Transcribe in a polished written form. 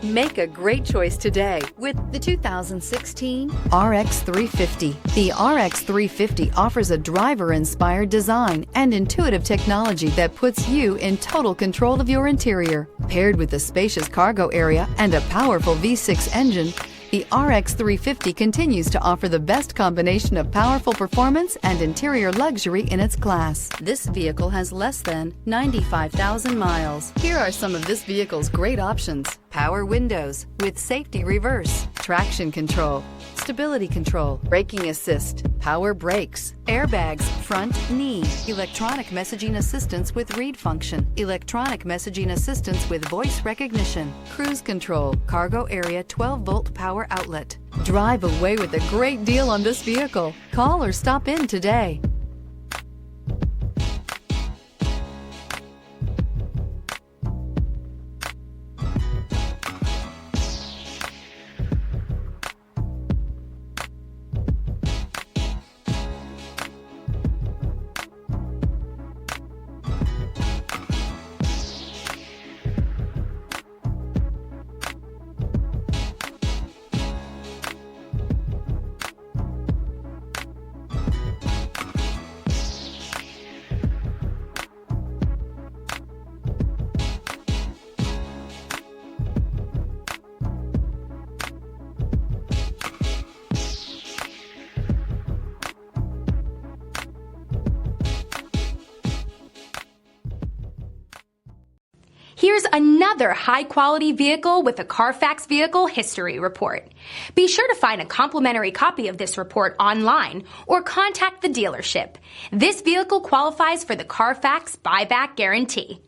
Make a great choice today with the 2016 RX 350. The RX 350 offers a driver-inspired design and intuitive technology that puts you in total control of your interior. Paired with a spacious cargo area and a powerful V6 engine, the RX 350 continues to offer the best combination of powerful performance and interior luxury in its class. This vehicle has less than 95,000 miles. Here are some of this vehicle's great options: power windows with safety reverse, traction control, stability control, braking assist, power brakes, airbags, front knee, electronic messaging assistance with read function, electronic messaging assistance with voice recognition, cruise control, cargo area 12-volt power outlet. Drive away with a great deal on this vehicle. Call or stop in today. Here's another high-quality vehicle with a Carfax Vehicle History Report. Be sure to find a complimentary copy of this report online or contact the dealership. This vehicle qualifies for the Carfax Buyback Guarantee.